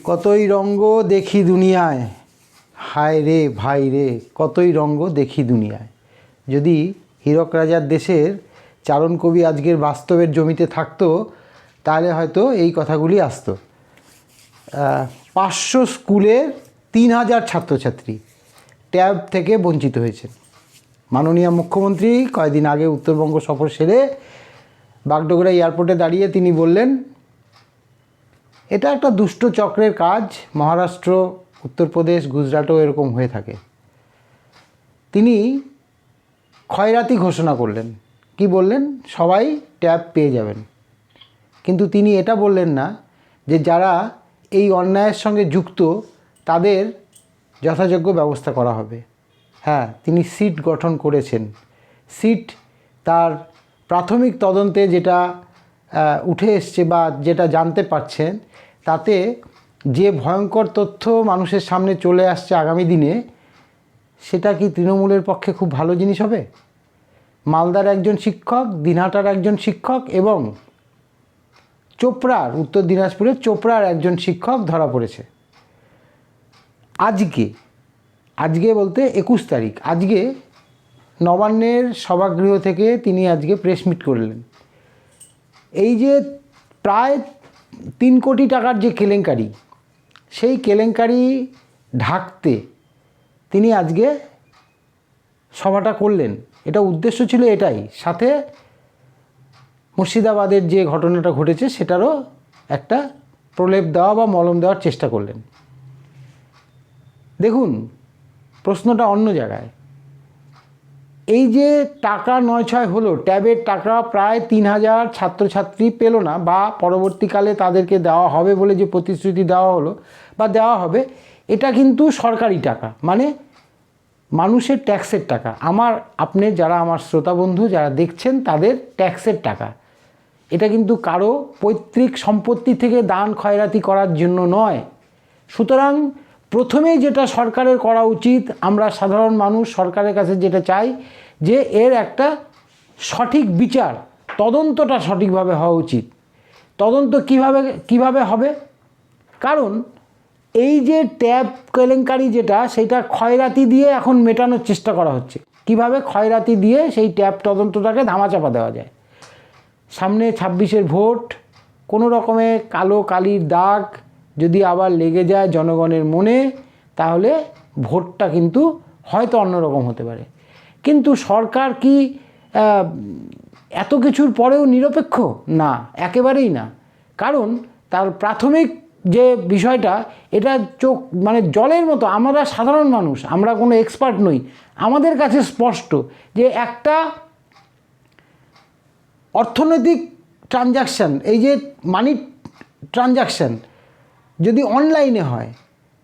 কতই রঙ্গ দেখি দুনিয়ায়, হায় রে ভাই রে কতই রঙ্গ দেখি দুনিয়ায়। যদি হীরক রাজার দেশের চারণ কবি আজকের বাস্তবের জমিতে থাকতো তাহলে হয়তো এই কথাগুলি আসতো। 500 স্কুলের 3000 ছাত্রছাত্রী ট্যাব থেকে বঞ্চিত হয়েছে। মাননীয় মুখ্যমন্ত্রী কয়েকদিন আগে উত্তরবঙ্গ সফর সেরে বাগডোগরা এয়ারপোর্টে দাঁড়িয়ে তিনি বললেন, এটা একটা দুষ্ট চক্রের কাজ, মহারাষ্ট্র, উত্তরপ্রদেশ, গুজরাটও এরকম হয়ে থাকে। তিনি ক্ষয়রাতি ঘোষণা করলেন। কি বললেন? সবাই ট্যাব পেয়ে যাবেন। কিন্তু তিনি এটা বললেন না যে যারা এই অন্যায়ের সঙ্গে যুক্ত তাদের যথাযোগ্য ব্যবস্থা করা হবে। হ্যাঁ, তিনি সিট গঠন করেছেন। সিট তার প্রাথমিক তদন্তে যেটা উঠে এসছে বা যেটা জানতে পারছেন, তাতে যে ভয়ঙ্কর তথ্য মানুষের সামনে চলে আসছে আগামী দিনে, সেটা কি তৃণমূলের পক্ষে খুব ভালো জিনিস হবে? মালদার একজন শিক্ষক, দিনহাটার একজন শিক্ষক এবং চোপড়ার, উত্তর দিনাজপুরের চোপড়ার একজন শিক্ষক ধরা পড়েছে। আজকে বলতে 21 তারিখ, আজকে নবান্নের সভাগৃহ থেকে তিনি আজকে প্রেস মিট করলেন। এই যে প্রায় 3 কোটি টাকার যে কেলেঙ্কারি, সেই কেলেঙ্কারি ঢাকতে তিনি আজকে সভাটা করলেন। এটা উদ্দেশ্য ছিল এটাই, সাথে মুর্শিদাবাদের যে ঘটনাটা ঘটেছে সেটারও একটা প্রলেপ দেওয়া বা মলম দেওয়ার চেষ্টা করলেন। দেখুন, প্রশ্নটা অন্য জায়গায়। এই যে টাকা 9-6 হলো, ট্যাবের টাকা প্রায় 3000 ছাত্রছাত্রী পেল না, বা পরবর্তীকালে তাদেরকে দেওয়া হবে বলে যে প্রতিশ্রুতি দেওয়া হলো বা দেওয়া হবে, এটা কিন্তু সরকারি টাকা, মানে মানুষের ট্যাক্সের টাকা। আপনি যারা আমার শ্রোতা বন্ধু যারা দেখছেন, তাদের ট্যাক্সের টাকা। এটা কিন্তু কারো পৈতৃক সম্পত্তি থেকে দান খয়রাতি করার জন্য নয়। সুতরাং প্রথমেই যেটা সরকারের করা উচিত, আমরা সাধারণ মানুষ সরকারের কাছে যেটা চাই, যে এর একটা সঠিক বিচার, তদন্তটা সঠিকভাবে হওয়া উচিত। তদন্ত কিভাবে হবে? কারণ এই যে ট্যাব কেলেঙ্কারি যেটা, সেটা খয়রাতি দিয়ে এখন মেটানোর চেষ্টা করা হচ্ছে। কিভাবে খয়রাতি দিয়ে সেই ট্যাব তদন্তটাকে ধামাচাপা দেওয়া যায়। সামনে 26-এর ভোট, কোনো রকমে কালো কালির দাগ যদি আবার লেগে যায় জনগণের মনে, তাহলে ভোটটা কিন্তু হয়তো অন্যরকম হতে পারে। কিন্তু সরকার কি এত কিছুর পরেও নিরপেক্ষ? না, একেবারেই না। কারণ তার প্রাথমিক যে বিষয়টা, এটা মানে জলের মতো। আমরা সাধারণ মানুষ, আমরা কোনো এক্সপার্ট নই, আমাদের কাছে স্পষ্ট যে একটা অর্থনৈতিক ট্রানজাকশান, এই যে মানি ট্রানজাকশান যদি অনলাইনে হয়,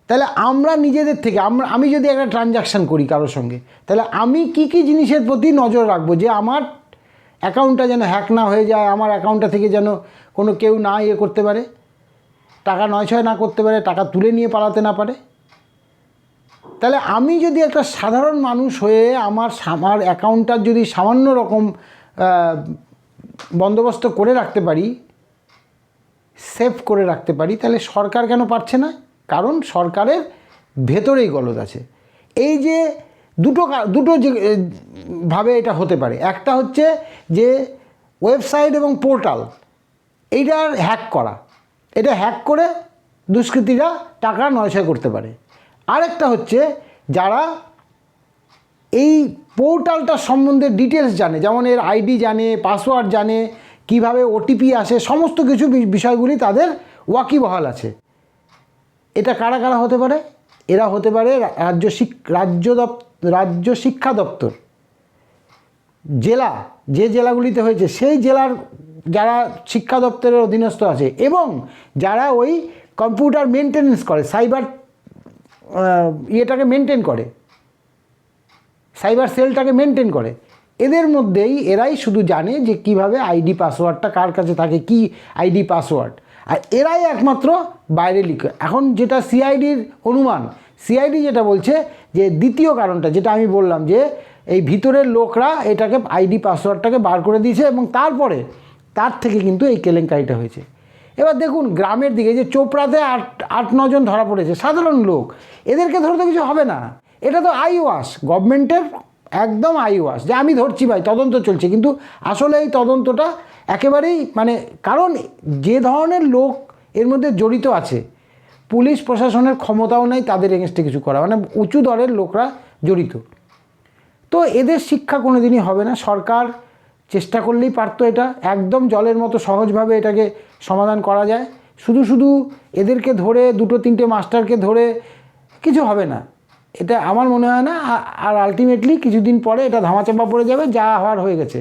তাহলে আমরা নিজেদের থেকে আমি যদি একটা ট্রানজাকশান করি কারোর সঙ্গে, তাহলে আমি কি কি জিনিসের প্রতি নজর রাখবো, যে আমার অ্যাকাউন্টটা যেন হ্যাক না হয়ে যায়, আমার অ্যাকাউন্টটা থেকে যেন কোনো কেউ না করতে পারে, টাকা 9-6 না করতে পারে, টাকা তুলে নিয়ে পালাতে না পারে। তাহলে আমি যদি একটা সাধারণ মানুষ হয়ে আমার অ্যাকাউন্টটার যদি সামান্য রকম বন্দোবস্ত করে রাখতে পারি, সেভ করে রাখতে পারি, তাহলে সরকার কেন পারছে না? কারণ সরকারের ভেতরেই গলদ আছে। এই যে দুটো ভাবে এটা হতে পারে। একটা হচ্ছে যে ওয়েবসাইট এবং পোর্টাল এইটার হ্যাক করা, এটা হ্যাক করে দুষ্কৃতীরা টাকা 9-6 করতে পারে। আরেকটা হচ্ছে যারা এই পোর্টালটার সম্বন্ধে ডিটেলস জানে, যেমন এর আইডি জানে, পাসওয়ার্ড জানে, কিভাবে ওটিপি আসে, সমস্ত কিছু বিষয়গুলি তাদের ওয়াকিবহাল আছে। এটা কারা কারা হতে পারে? এরা হতে পারে রাজ্য শিক্ষা দপ্তর, যে জেলাগুলিতে হয়েছে সেই জেলার যারা শিক্ষা দপ্তরের অধীনস্থ আছে, এবং যারা ওই কম্পিউটার মেনটেনেন্স করে, সাইবার মেনটেন করে, সাইবার সেলটাকে মেনটেন করে, এদের মধ্যেই এরাই শুধু জানে যে কিভাবে আইডি পাসওয়ার্ডটা কার কাছে থাকে, কি আইডি পাসওয়ার্ড, আর এরাই একমাত্র বাইরে লিখে। এখন যেটা সিআইডির অনুমান, সিআইডি যেটা বলছে যে দ্বিতীয় কারণটা যেটা আমি বললাম, যে এই ভিতরের লোকরা এটাকে আইডি পাসওয়ার্ডটাকে বার করে দিয়েছে এবং তার থেকে কিন্তু এই কেলেঙ্কারিটা হয়েছে। এবার দেখুন গ্রামের দিকে যে চোপড়াতে আট নজন ধরা পড়েছে, সাধারণ লোক, এদেরকে ধরে তো কিছু হবে না। এটা তো আইওয়াস, গভর্নমেন্টের একদম আইওয়াস যে আমি ধরছি ভাই, তদন্ত চলছে, কিন্তু আসলে এই তদন্তটা একেবারেই মানে, কারণ যে ধরনের লোক এর মধ্যে জড়িত আছে, পুলিশ প্রশাসনের ক্ষমতাও নেই তাদের এগেনস্টে কিছু করা, মানে উঁচু দরের লোকরা জড়িত। তো এদের শিক্ষা কোনো দিনই হবে না। সরকার চেষ্টা করলেই পারতো এটা একদম জলের মতো সহজভাবে এটাকে সমাধান করা যায়। শুধু শুধু এদেরকে ধরে, দুটো তিনটে মাস্টারকে ধরে কিছু হবে না, এটা আমার মনে হয় না। আর আলটিমেটলি কিছুদিন পরে এটা ধামাচাপা পড়ে যাবে, যা হওয়ার হয়ে গেছে।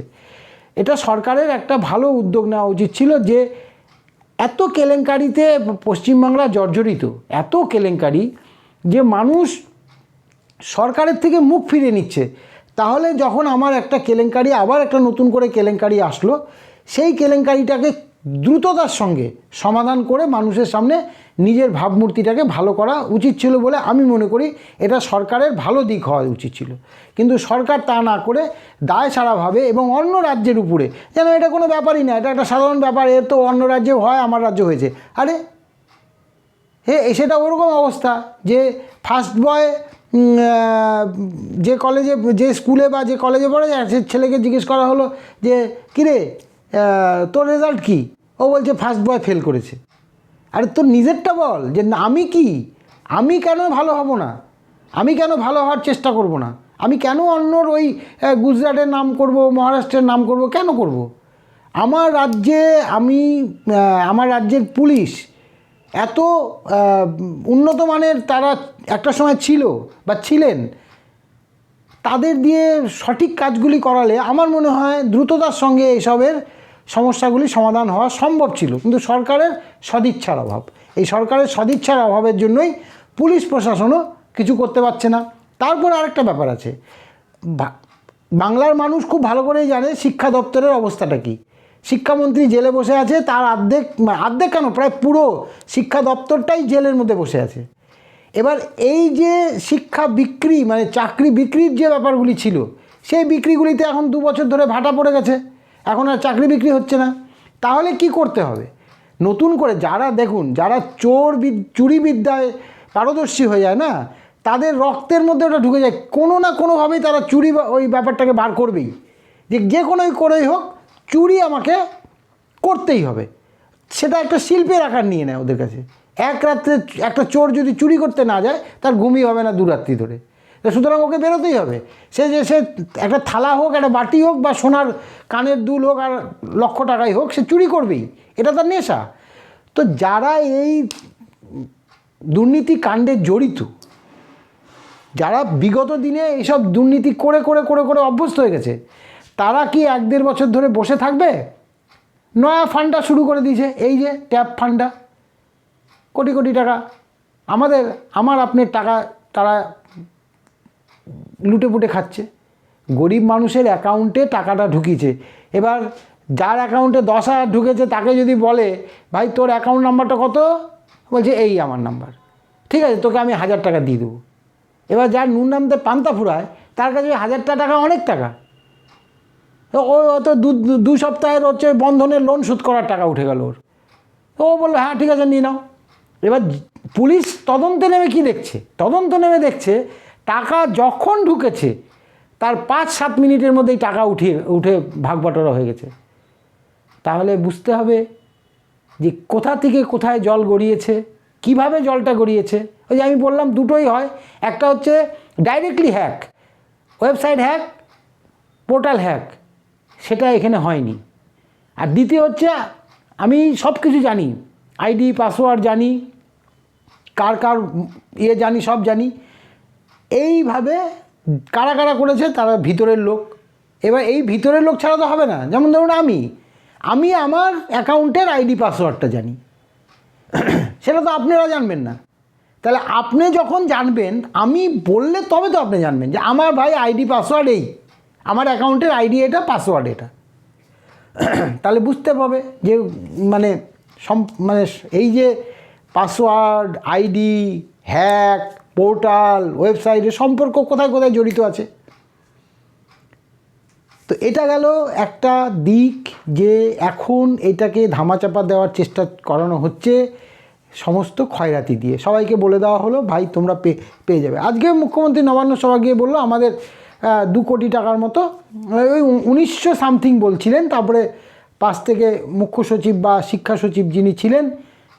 এটা সরকারের একটা ভালো উদ্যোগ নেওয়া উচিত ছিল, যে এত কেলেঙ্কারিতে পশ্চিমবাংলা জর্জরিত, এত কেলেঙ্কারি যে মানুষ সরকারের থেকে মুখ ফিরিয়ে নিচ্ছে। তাহলে যখন আমার একটা কেলেঙ্কারি, আবার একটা নতুন করে কেলেঙ্কারি আসলো, সেই কেলেঙ্কারিটাকে দ্রুততার সঙ্গে সমাধান করে মানুষের সামনে নিজের ভাবমূর্তিটাকে ভালো করা উচিত ছিল বলে আমি মনে করি। এটা সরকারের ভালো দিক হওয়া উচিত ছিল, কিন্তু সরকার তা না করে দায় সারাভাবে এবং অন্য রাজ্যের উপরে, যেন এটা কোনো ব্যাপারই না, এটা একটা সাধারণ ব্যাপার, এর তো অন্য রাজ্যেও হয়, আমার রাজ্য হয়েছে। আরে সেটা ওরকম অবস্থা যে ফার্স্ট বয় যে কলেজে, যে স্কুলে বা যে কলেজে পড়ে যায়, সে ছেলেকে জিজ্ঞেস করা হলো যে কিরে তোর রেজাল্ট কী? ও বলছে ফার্স্ট বয় ফেল করেছে। আরে তোর নিজেরটা বল, যে আমি কি, আমি কেন ভালো হব না, আমি কেন ভালো হওয়ার চেষ্টা করব না, আমি কেন অন্যর ওই গুজরাটের নাম করব, মহারাষ্ট্রের নাম করব, কেন করব? আমার রাজ্যে আমার রাজ্যের পুলিশ এত উন্নত মানের তারা একটা সময় ছিল বা ছিলেন, তাদের দিয়ে সঠিক কাজগুলি করালে আমার মনে হয় দ্রুততার সঙ্গে এসবের সমস্যাগুলি সমাধান হওয়া সম্ভব ছিল। কিন্তু সরকারের সদিচ্ছার অভাব, এই সরকারের সদিচ্ছার অভাবের জন্যই পুলিশ প্রশাসনও কিছু করতে পারছে না। তারপরে আরেকটা ব্যাপার আছে, বাংলার মানুষ খুব ভালো করেই জানে শিক্ষা দপ্তরের অবস্থাটা কী। শিক্ষামন্ত্রী জেলে বসে আছে, তার অর্ধেক কেন, প্রায় পুরো শিক্ষা দপ্তরটাই জেলের মধ্যে বসে আছে। এবার এই যে শিক্ষা বিক্রি, মানে চাকরি বিক্রির যে ব্যাপারগুলি ছিল, সেই বিক্রিগুলিতে এখন 2 বছর ধরে ভাটা পড়ে গেছে, এখন আর চাকরি বিক্রি হচ্ছে না। তাহলে কি করতে হবে? নতুন করে যারা, দেখুন, যারা চুরি বিদ্যায় পারদর্শী হয়ে যায় না, তাদের রক্তের মধ্যে ওটা ঢুকে যায়, কোনো না কোনোভাবেই তারা চুরি ওই ব্যাপারটাকে বার করবেই, যে কোনোই করেই হোক চুরি আমাকে করতেই হবে। সেটা একটা শিল্পের আকার নিয়ে নেয় ওদের কাছে। এক রাত্রে একটা চোর যদি চুরি করতে না যায়, তার ঘুমই হবে না 2 রাত্রি ধরে, সুতরাং ওকে বেরোতেই হবে। সে একটা থালা হোক, একটা বাটি হোক, বা সোনার কানের দুল হোক, আর লক্ষ টাকাই হোক, সে চুরি করবেই, এটা তার নেশা। তো যারা এই দুর্নীতি কাণ্ডে জড়িত, যারা বিগত দিনে এইসব দুর্নীতি করে করে করে করে অভ্যস্ত হয়ে গেছে, তারা কি 1-1.5 বছর ধরে বসে থাকবে? নয়া ফান্ডা শুরু করে দিয়েছে, এই যে ট্যাপ ফান্ডা, কোটি কোটি টাকা আমার আপনার টাকা তারা লুটে পুটে খাচ্ছে। গরিব মানুষের অ্যাকাউন্টে টাকাটা ঢুকিয়েছে। এবার যার অ্যাকাউন্টে 10,000 ঢুকেছে, তাকে যদি বলে ভাই তোর অ্যাকাউন্ট নাম্বারটা কত, বলছে এই আমার নাম্বার, ঠিক আছে তোকে আমি 1,000 টাকা দিয়ে দেবো। এবার যার নুন নামতে পান্তা ফুরায়, তার কাছে 1,000 টাকা অনেক টাকা। ও তো 2 সপ্তাহের হচ্ছে বন্ধনের লোন শোধ করার টাকা উঠে গেল ওর। ও বললো হ্যাঁ ঠিক আছে নিয়ে নাও। এবার পুলিশ তদন্তে নেমে কি দেখছে? তদন্ত নেমে দেখছে টাকা যখন ঢুকেছে তার 5-7 মিনিটের মধ্যেই টাকা উঠে ভাগ বাটোয়ারা হয়ে গেছে। তাহলে বুঝতে হবে যে কোথা থেকে কোথায় জল গড়িয়েছে, কিভাবে জলটা গড়িয়েছে। ওই যে আমি বললাম দুটোই হয়, একটা হচ্ছে directly hack, website hack, portal hack, সেটা এখানে হয়নি। আর দ্বিতীয় হচ্ছে আমি সব কিছু জানি, আইডি পাসওয়ার্ড জানি, কার জানি, সব জানি। এইভাবে কারা কারা করেছে তারা ভিতরের লোক। এবার এই ভিতরের লোক ছাড়া তো হবে না। যেমন ধরুন আমি আমার অ্যাকাউন্টের আইডি পাসওয়ার্ডটা জানি, সেটা তো আপনারা জানবেন না। তাহলে আপনি যখন জানবেন, আমি বললে তবে তো আপনি জানবেন যে আমার ভাই আইডি পাসওয়ার্ড এই, আমার অ্যাকাউন্টের আইডি এটা, পাসওয়ার্ড এটা। তাহলে বুঝতে পারবে যে মানে এই যে পাসওয়ার্ড, আইডি, হ্যাক, পোর্টাল, ওয়েবসাইটের সম্পর্ক কোথায় কোথায় জড়িত আছে। তো এটা গেল একটা দিক যে এখন এটাকে ধামাচাপা দেওয়ার চেষ্টা করানো হচ্ছে সমস্ত খয়রাতি দিয়ে। সবাইকে বলে দেওয়া হলো ভাই তোমরা পেয়ে যাবে। আজকে মুখ্যমন্ত্রী নবান্ন সভা গিয়ে বললো আমাদের 2 কোটি টাকার মতো, ওই 1900 সামথিং বলছিলেন। তারপরে পাশ থেকে মুখ্য সচিব বা শিক্ষা সচিব যিনি ছিলেন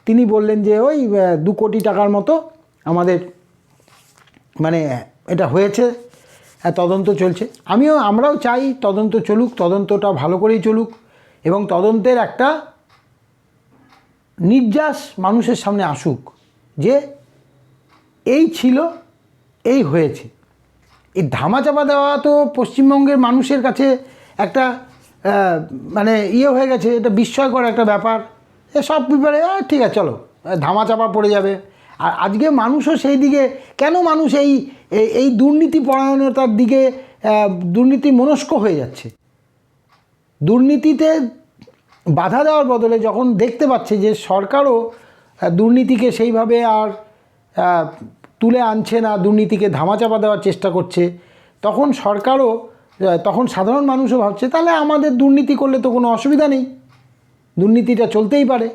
তিনি বললেন যে ওই 2 কোটি টাকার মতো আমাদের মানে এটা হয়েছে, তদন্ত চলছে। আমরাও চাই তদন্ত চলুক, তদন্তটা ভালো করেই চলুক এবং তদন্তের একটা নির্যাস মানুষের সামনে আসুক যে এই ছিল, এই হয়েছে। এই ধামাচাপা দেওয়া তো পশ্চিমবঙ্গের মানুষের কাছে একটা মানে হয়ে গেছে, এটা বিস্ময়কর একটা ব্যাপার। সব ব্যাপারে ঠিক আছে চলো ধামাচাপা পড়ে যাবে। আর আজকে মানুষও সেই দিকে, কেন মানুষ এই দুর্নীতি পরায়ণতার দিকে দুর্নীতি মনস্ক হয়ে যাচ্ছে? দুর্নীতিতে বাধা দেওয়ার বদলে যখন দেখতে পাচ্ছে যে সরকারও দুর্নীতিকে সেইভাবে আর তুলে আনছে না, দুর্নীতিকে ধামাচাপা দেওয়ার চেষ্টা করছে, তখন সরকারও, তখন সাধারণ মানুষও ভাবছে তাহলে আমাদের দুর্নীতি করলে তো কোনো অসুবিধা নেই, দুর্নীতিটা চলতেই পারে,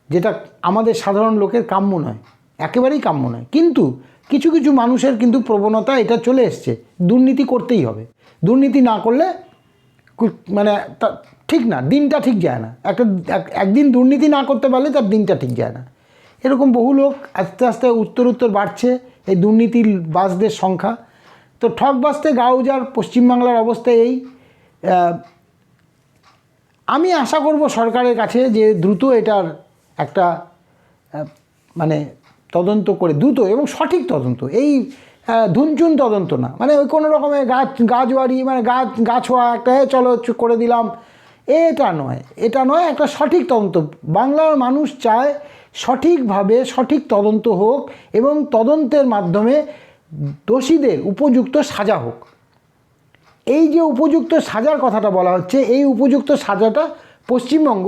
যেটা আমাদের সাধারণ লোকের কাম্য নয়, একেবারেই কাম্য নয়। কিন্তু কিছু কিছু মানুষের কিন্তু প্রবণতা এটা চলে এসছে, দুর্নীতি করতেই হবে, দুর্নীতি না করলে মানে ঠিক না, দিনটা ঠিক যায় না। একদিন দুর্নীতি না করতে পারলে তার দিনটা ঠিক যায় না। এরকম বহু লোক আস্তে আস্তে উত্তর বাড়ছে এই দুর্নীতির বাসদের সংখ্যা। তো ঠকবাসতে গাউজার পশ্চিমবাংলার অবস্থা এই। আমি আশা করব সরকারের কাছে যে দ্রুত এটার একটা মানে তদন্ত করে, দ্রুত এবং সঠিক তদন্ত, এই ধুনচুন তদন্ত না, মানে ওই কোনো রকমের গাছওয়ারি মানে গাছ হওয়া একটা চলো করে দিলাম, এটা নয়, একটা সঠিক তদন্ত। বাংলার মানুষ চায় সঠিকভাবে সঠিক তদন্ত হোক এবং তদন্তের মাধ্যমে দোষীদের উপযুক্ত সাজা হোক। এই যে উপযুক্ত সাজার কথাটা বলা হচ্ছে, এই উপযুক্ত সাজাটা পশ্চিমবঙ্গ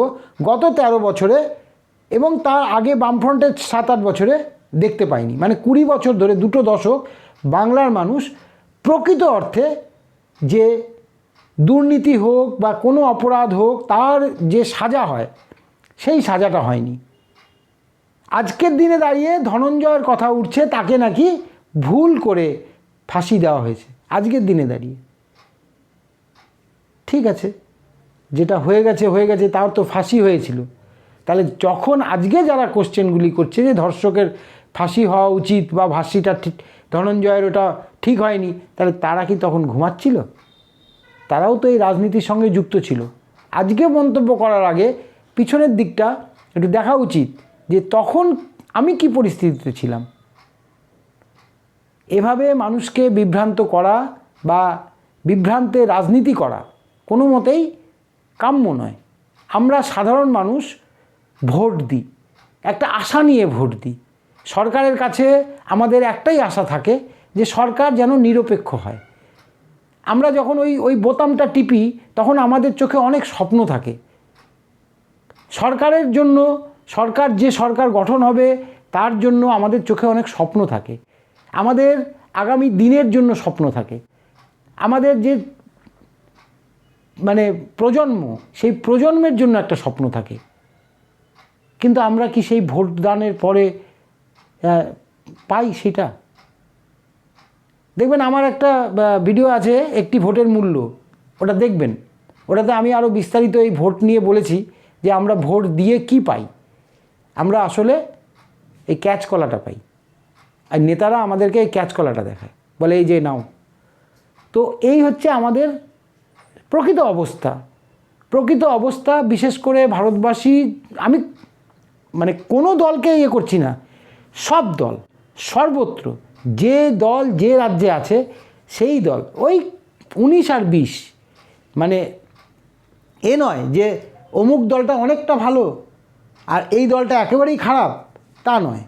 গত 13 বছরে এবং তার আগে বামফ্রন্টের 7-8 বছরে দেখতে পাইনি। মানে 20 বছর ধরে, 2 দশক বাংলার মানুষ প্রকৃত অর্থে যে দুর্নীতি হোক বা কোনো অপরাধ হোক তার যে সাজা হয় সেই সাজাটা হয়নি। আজকের দিনে দাঁড়িয়ে ধনঞ্জয়ের কথা উঠছে, তাকে নাকি ভুল করে ফাঁসি দেওয়া হয়েছে আজকের দিনে দাঁড়িয়ে। ঠিক আছে, যেটা হয়ে গেছে, তার তো ফাঁসি হয়েছিল। তাহলে যখন আজকে যারা কোশ্চেনগুলি করছে যে ধর্ষকের ফাঁসি হওয়া উচিত বা ফাঁসিটা ঠিক, ধনঞ্জয়ের ওটা ঠিক হয়নি, তাহলে তারা কি তখন ঘুমাচ্ছিল? তারাও তো এই রাজনীতির সঙ্গে যুক্ত ছিল। আজকে মন্তব্য করার আগে পিছনের দিকটা একটু দেখা উচিত যে তখন আমি কি পরিস্থিতিতে ছিলাম। এভাবে মানুষকে বিভ্রান্ত করা বা বিভ্রান্তে রাজনীতি করা কোনো মতেই কাম্য নয়। আমরা সাধারণ মানুষ ভোট দিই, একটা আশা নিয়ে ভোট দিই। সরকারের কাছে আমাদের একটাই আশা থাকে যে সরকার যেন নিরপেক্ষ হয়। আমরা যখন ওই বোতামটা টিপি তখন আমাদের চোখে অনেক স্বপ্ন থাকে সরকারের জন্য। যে সরকার গঠন হবে তার জন্য আমাদের চোখে অনেক স্বপ্ন থাকে, আমাদের আগামী দিনের জন্য স্বপ্ন থাকে, আমাদের যে মানে প্রজন্ম, সেই প্রজন্মের জন্য একটা স্বপ্ন থাকে। কিন্তু আমরা কি সেই ভোটদানের পরে পাই সেটা? দেখবেন আমার একটা ভিডিও আছে, একটি ভোটের মূল্য, ওটা দেখবেন। ওটাতে আমি আরও বিস্তারিত এই ভোট নিয়ে বলেছি যে আমরা ভোট দিয়ে কি পাই। আমরা আসলে এই ক্যাচ কলাটা পাই, আর নেতারা আমাদেরকে এই ক্যাচ কলাটা দেখায়, বলে এই যে নাও। তো এই হচ্ছে আমাদের প্রকৃত অবস্থা। বিশেষ করে ভারতবাসী, আমি মানে কোনো দলকে করছি না, সব দল সর্বত্র যে দল যে রাজ্যে আছে সেই দল ওই 19 আর 20, মানে নয় যে অমুক দলটা অনেকটা ভালো আর এই দলটা একেবারেই খারাপ, তা নয়।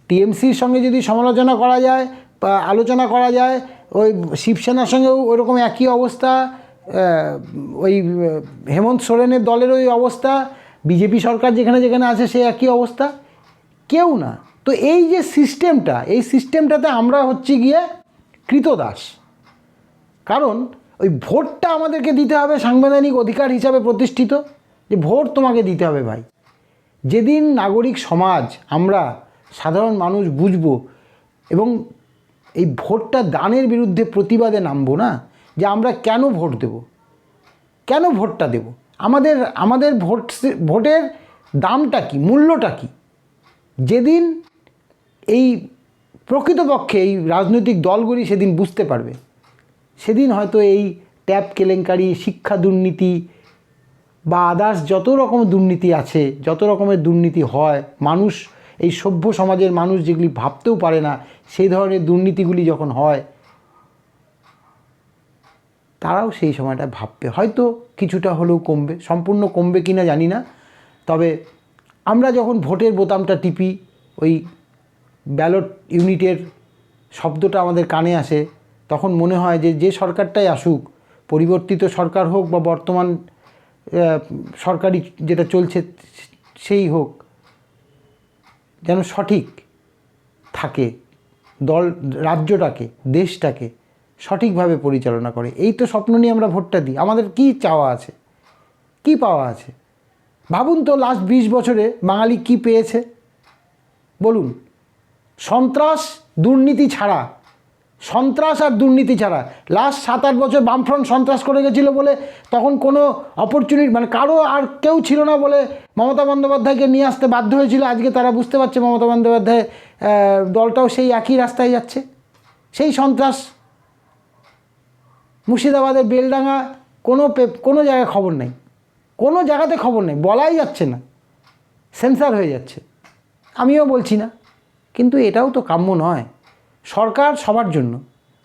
টিএমসির সঙ্গে যদি সমালোচনা করা যায় বা আলোচনা করা যায়, ওই শিবসেনার সঙ্গেও ওইরকম একই অবস্থা, ওই হেমন্ত সোরেনের দলের ওই অবস্থা, বিজেপি সরকার যেখানে আছে সে একই অবস্থা, কেউ না। তো এই যে সিস্টেমটাতে আমরা হচ্ছে গিয়ে কৃতদাস। কারণ ওই ভোটটা আমাদেরকে দিতে হবে সাংবিধানিক অধিকার হিসাবে প্রতিষ্ঠিত, যে ভোট তোমাকে দিতে হবে ভাই। যেদিন নাগরিক সমাজ আমরা সাধারণ মানুষ বুঝবো এবং এই ভোটটা দানের বিরুদ্ধে প্রতিবাদে নামবো না, যে আমরা কেন ভোট দেব, কেন ভোটটা দেব, আমাদের ভোটের দামটা কি, মূল্যটা কি, যেদিন এই প্রকৃতপক্ষে এই রাজনৈতিক দলগুলি সেদিন বুঝতে পারবে, সেদিন হয়তো এই ট্যাব কেলেঙ্কারি, শিক্ষা দুর্নীতি বা আদার্স যত রকম দুর্নীতি আছে, যত রকমের দুর্নীতি হয়, মানুষ এই সভ্য সমাজের মানুষ যেগুলি ভাবতেও পারে না সেই ধরনের দুর্নীতিগুলি যখন হয়, তারাও সেই সময়টা ভাববে, হয়তো কিছুটা হলেও কমবে, সম্পূর্ণ কমবে কি না জানি না। তবে আমরা যখন ভোটের বোতামটা টিপি, ওই ব্যালট ইউনিটের শব্দটা আমাদের কানে আসে, তখন মনে হয় যে সরকারটাই আসুক, পরিবর্তিত সরকার হোক বা বর্তমান সরকারি যেটা চলছে সেই হোক, যেন সঠিক থাকে, রাজ্যটাকে, দেশটাকে সঠিকভাবে পরিচালনা করে। এই তো স্বপ্ন নিয়ে আমরা ভোটটা দিই। আমাদের কি চাওয়া আছে, কি পাওয়া আছে? ভাবুন তো, লাস্ট 20 বছরে বাঙালি কি পেয়েছে বলুন? সন্ত্রাস দুর্নীতি ছাড়া, সন্ত্রাস আর দুর্নীতি ছাড়া। লাস্ট 7-8 বছর বামফ্রন্ট সন্ত্রাস করে গেছিলো বলে তখন কোনো অপরচুনিটি, মানে কারো আর কেউ ছিল না বলে মমতা বন্দ্যোপাধ্যায়কে নিয়ে আসতে বাধ্য হয়েছিল। আজকে তারা বুঝতে পারছে মমতা বন্দ্যোপাধ্যায় দলটাও সেই একই রাস্তায় যাচ্ছে। সেই সন্ত্রাস, মুর্শিদাবাদের বেলডাঙ্গা, কোনো জায়গায় খবর নেই, কোনো জায়গাতে খবর নেই, বলাই যাচ্ছে না, সেন্সার হয়ে যাচ্ছে। আমিও বলছি না, কিন্তু এটাও তো কাম্য নয়। সরকার সবার জন্য,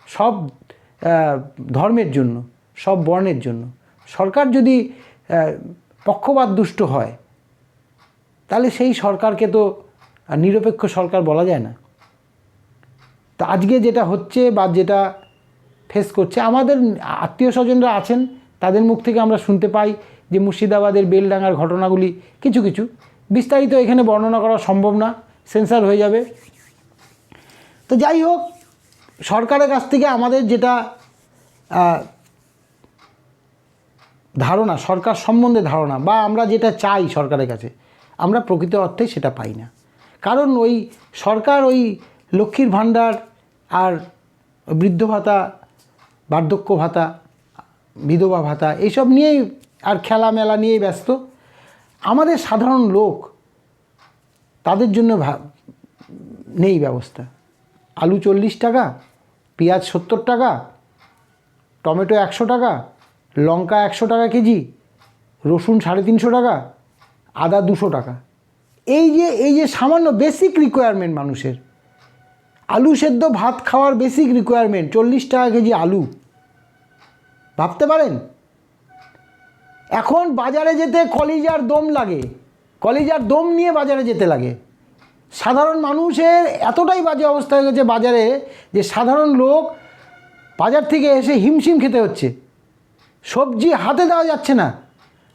সব ধর্মের জন্য, সব বর্ণের জন্য। সরকার যদি পক্ষপাত দুষ্ট হয়, তাহলে সেই সরকারকে তো নিরপেক্ষ সরকার বলা যায় না। তা আজকে যেটা হচ্ছে বা যেটা ফেস করছে, আমাদের আত্মীয় স্বজনরা আছেন, তাদের মুখ থেকে আমরা শুনতে পাই যে মুর্শিদাবাদের বেলডাঙ্গার ঘটনাগুলি কিছু কিছু, বিস্তারিত এখানে বর্ণনা করা সম্ভব না, সেন্সার হয়ে যাবে। তো যাই হোক, সরকারের কাছ থেকে আমাদের যেটা ধারণা, সরকার সম্বন্ধে ধারণা, বা আমরা যেটা চাই সরকারের কাছে, আমরা প্রকৃত অর্থে সেটা পাই না। কারণ ওই সরকার ওই লক্ষ্মীর ভাণ্ডার আর বৃদ্ধ ভাতা, বার্ধক্য ভাতা, বিধবা ভাতা, এইসব নিয়েই আর খেলা মেলা নিয়েই ব্যস্ত। আমাদের সাধারণ লোক, তাদের জন্য নেই ব্যবস্থা। আলু 40 টাকা, পেঁয়াজ 70 টাকা, টমেটো 100 টাকা, লঙ্কা 100 টাকা কেজি, রসুন 350 টাকা, আদা 200 টাকা। এই যে সামান্য বেসিক রিকোয়ারমেন্ট মানুষের, আলু সেদ্ধ ভাত খাওয়ার বেসিক রিকোয়ারমেন্ট 40 টাকা কেজি আলু, ভাবতে পারেন? এখন বাজারে যেতে কলিজার দম লাগে, কলিজার দম নিয়ে বাজারে যেতে লাগে। সাধারণ মানুষের এতটাই বাজে অবস্থা হয়ে গেছে বাজারে, যে সাধারণ লোক বাজার থেকে এসে হিমশিম খেতে হচ্ছে, সবজি হাতে দেওয়া যাচ্ছে না।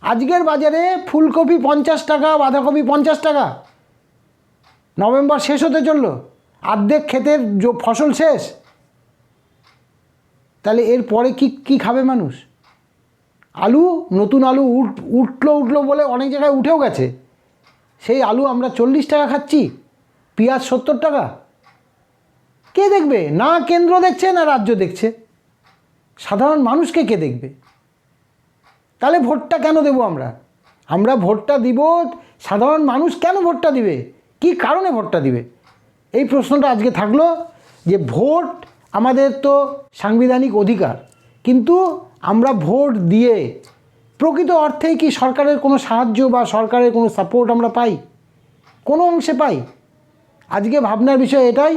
আজকের বাজারে ফুলকপি 50 টাকা, বাঁধাকপি 50 টাকা। নভেম্বর শেষ হতে চললো, অর্ধেক ক্ষেতের ফসল শেষ, তাহলে এরপরে কি খাবে মানুষ? আলু, নতুন আলু উঠলো বলে অনেক জায়গায় উঠেও গেছে, সেই আলু আমরা 40 টাকা খাচ্ছি, পেঁয়াজ 70 টাকা। কে দেখবে? না কেন্দ্র দেখছে, না রাজ্য দেখছে, সাধারণ মানুষকে কে দেখবে? তাহলে ভোটটা কেন দেবো আমরা ভোটটা দিব, সাধারণ মানুষ কেন ভোটটা দিবে, কি কারণে ভোটটা দিবে? এই প্রশ্নটা আজকে থাকলো, যে ভোট আমাদের তো সাংবিধানিক অধিকার, কিন্তু আমরা ভোট দিয়ে প্রকৃত অর্থেই কি সরকারের কোনো সাহায্য বা সরকারের কোনো সাপোর্ট আমরা পাই? কোনো অংশে পাই? আজকে ভাবনার বিষয় এটাই।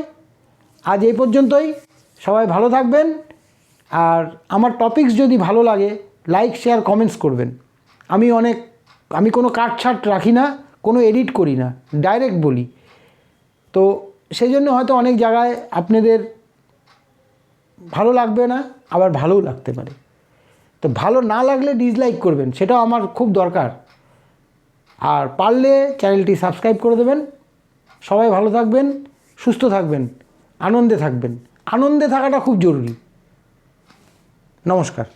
আজ এই পর্যন্তই। সবাই ভালো থাকবেন। আর আমার টপিকস যদি ভালো লাগে, লাইক, শেয়ার, কমেন্টস করবেন। আমি কোনো কাটছাট রাখি না, কোনো এডিট করি না, ডাইরেক্ট বলি। তো সেই জন্য হয়তো অনেক জায়গায় আপনাদের ভালো লাগবে না, আবার ভালোও লাগতে পারে। তো ভালো না লাগলে ডিসলাইক করবেন, সেটাও আমার খুব দরকার। আর পারলে চ্যানেলটি সাবস্ক্রাইব করে দেবেন। সবাই ভালো থাকবেন, সুস্থ থাকবেন, আনন্দে থাকবেন। আনন্দে থাকাটা খুব জরুরি। নমস্কার।